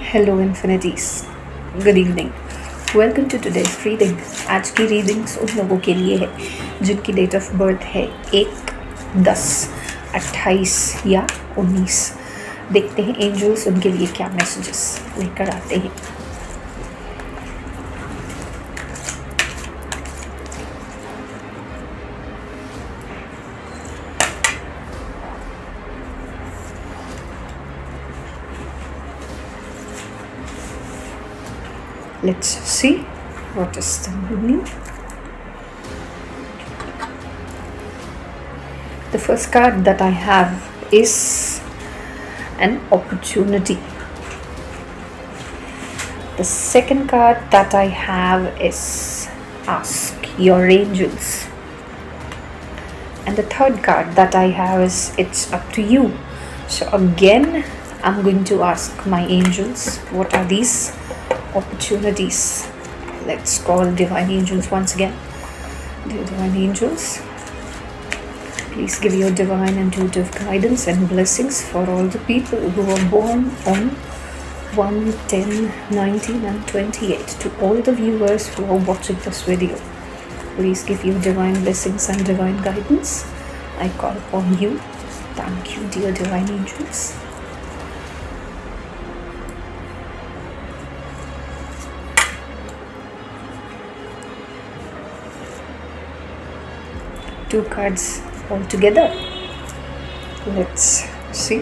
Hello infinities, good evening. Welcome to today's reading. आज की readings उन लोगों के लिए है जिनकी डेट ऑफ बर्थ है 1, 10, 28 या 19। देखते हैं एंजल्स उनके लिए क्या मैसेजेस लेकर आते हैं। Let's see what is the meaning. The first card that I have is an opportunity. The second card that I have is ask your angels. And the third card that I have is it's up to you. So again, I'm going to ask my angels, what are these opportunities? Let's call divine angels once again. Dear divine angels, please give your divine intuitive guidance and blessings for all the people who are born on 1, 10, 19 and 28. To all the viewers who are watching this video, please give your divine blessings and divine guidance. I call upon you. Thank you, dear divine angels. Two cards all together. Let's see.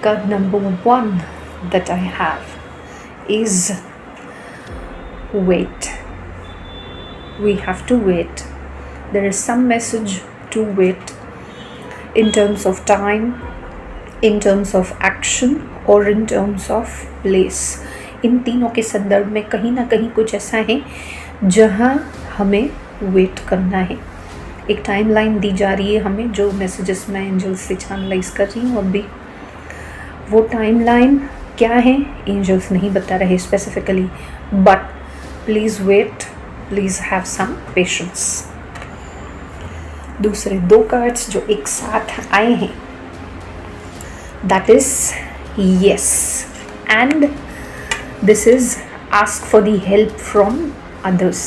Card number 1 that I have is wait. We have to wait. There is some message to wait in terms of time, in terms of action or in terms of place. इन तीनों के संदर्भ में कहीं ना कहीं कुछ ऐसा है जहाँ हमें वेट करना है। एक टाइमलाइन दी जा रही है हमें, जो मैसेजेस मैं एंजल्स से चैनलाइज कर रही हूँ अभी। वो टाइमलाइन क्या है एंजल्स नहीं बता रहे specifically, but please wait, please have some patience. दूसरे दो कार्ड्स जो एक साथ आए हैं, that is yes, and this is ask for the help from others.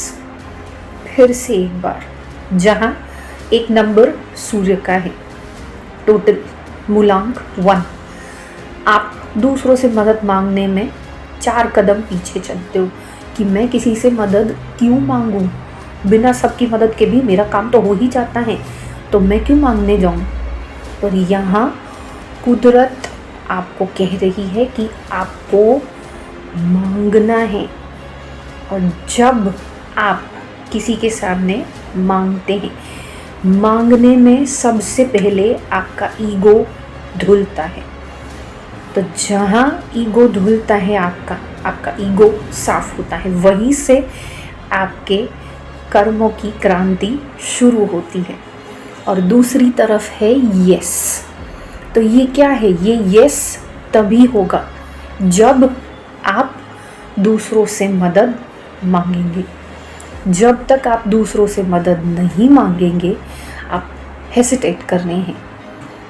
फिर से एक बार, जहाँ एक नंबर सूर्य का है, टोटल मूलांक 1, आप दूसरों से मदद मांगने में 4 कदम पीछे चलते हो कि मैं किसी से मदद क्यों मांगूं, बिना सबकी मदद के भी मेरा काम तो हो ही जाता है, तो मैं क्यों मांगने जाऊं। पर यहाँ कुदरत आपको कह रही है कि आपको मांगना है। और जब आप किसी के सामने मांगते हैं, मांगने में सबसे पहले आपका ईगो धुलता है। तो जहाँ ईगो धुलता है आपका ईगो साफ होता है, वहीं से आपके कर्मों की क्रांति शुरू होती है। और दूसरी तरफ है यस। तो ये क्या है? ये यस तभी होगा जब आप दूसरों से मदद मांगेंगे। जब तक आप दूसरों से मदद नहीं मांगेंगे, आप हेसिटेट कर रहे हैं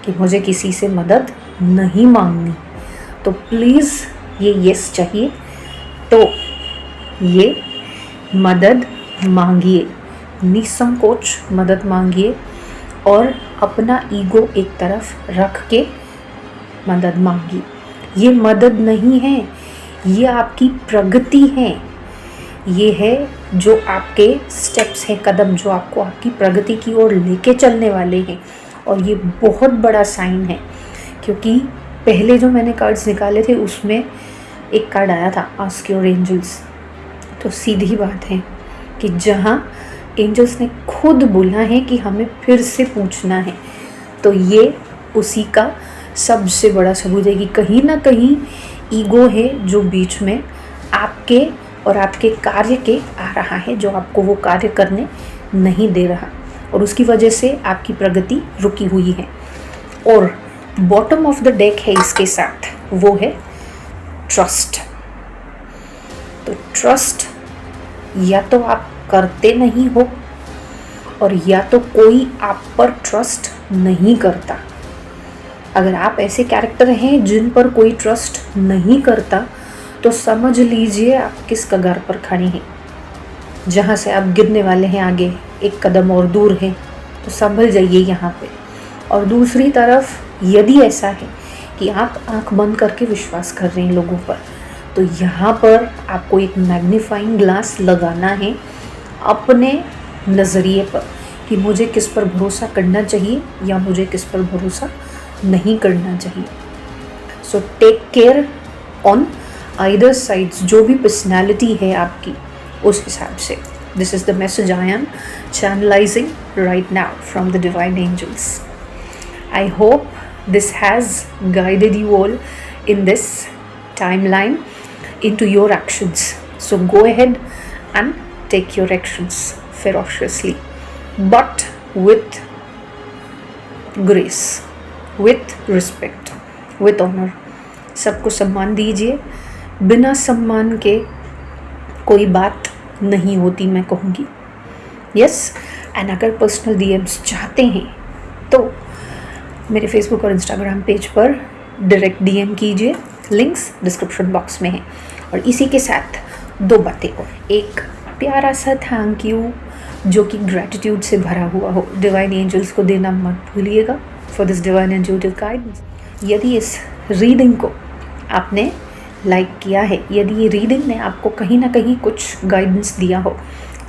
कि मुझे किसी से मदद नहीं मांगनी, तो प्लीज़ ये यस चाहिए, तो ये मदद मांगिए, निसंकोच मदद मांगिए और अपना ईगो एक तरफ रख के मदद मांगिए। ये मदद नहीं है, ये आपकी प्रगति है। ये है जो आपके स्टेप्स हैं, कदम जो आपको आपकी प्रगति की ओर लेके चलने वाले हैं। और ये बहुत बड़ा साइन है, क्योंकि पहले जो मैंने कार्ड्स निकाले थे उसमें एक कार्ड आया था आस्क योर एंजल्स। तो सीधी बात है कि जहाँ एंजल्स ने खुद बोला है कि हमें फिर से पूछना है, तो ये उसी का सबसे बड़ा सबूत है कि कहीं ना कहीं ईगो है जो बीच में आपके और आपके कार्य के आ रहा है, जो आपको वो कार्य करने नहीं दे रहा, और उसकी वजह से आपकी प्रगति रुकी हुई है। और बॉटम ऑफ द डेक है इसके साथ, वो है ट्रस्ट। तो ट्रस्ट या तो आप करते नहीं हो, और या तो कोई आप पर ट्रस्ट नहीं करता। अगर आप ऐसे कैरेक्टर हैं जिन पर कोई ट्रस्ट नहीं करता, तो समझ लीजिए आप किस कगार पर खड़े हैं, जहाँ से आप गिरने वाले हैं, आगे एक कदम और दूर हैं, तो संभल जाइए यहाँ पे। और दूसरी तरफ यदि ऐसा है कि आप आंख बंद करके विश्वास कर रहे हैं लोगों पर, तो यहाँ पर आपको एक मैग्नीफाइंग ग्लास लगाना है अपने नज़रिए पर कि मुझे किस पर भरोसा करना चाहिए या मुझे किस पर भरोसा नहीं करना चाहिए। So take care on either sides, जो भी पर्सनैलिटी है आपकी, उस हिसाब से। This is the message I am channelizing right now from the divine angels. I hope this has guided you all in this timeline into your actions. So go ahead and take your actions ferociously, but with grace, with respect, with honor. सबको सम्मान दीजिए, बिना सम्मान के कोई बात नहीं होती, मैं कहूँगी। यस, एंड अगर पर्सनल DMs चाहते हैं तो मेरे फेसबुक और इंस्टाग्राम पेज पर डायरेक्ट DM कीजिए, लिंक्स डिस्क्रिप्शन बॉक्स में हैं। और इसी के साथ दो बातें और, एक प्यारा सा थैंक यू जो कि ग्रैटिट्यूड से भरा हुआ हो, डिवाइन एंजल्स को देना मत भूलिएगा for this divine intuitive guidance. यदि इस रीडिंग को आपने लाइक किया है, यदि ये रीडिंग ने आपको कहीं ना कहीं कुछ गाइडेंस दिया हो,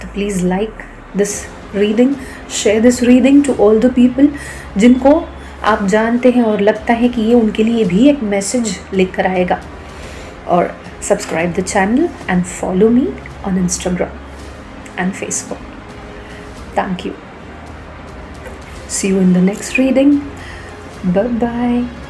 तो please like this reading, share this reading to all the people जिनको आप जानते हैं और लगता है कि ये उनके लिए भी एक मैसेज लेकर आएगा। और subscribe the channel and follow me on Instagram and Facebook. Thank you. See you in the next reading. Bye bye.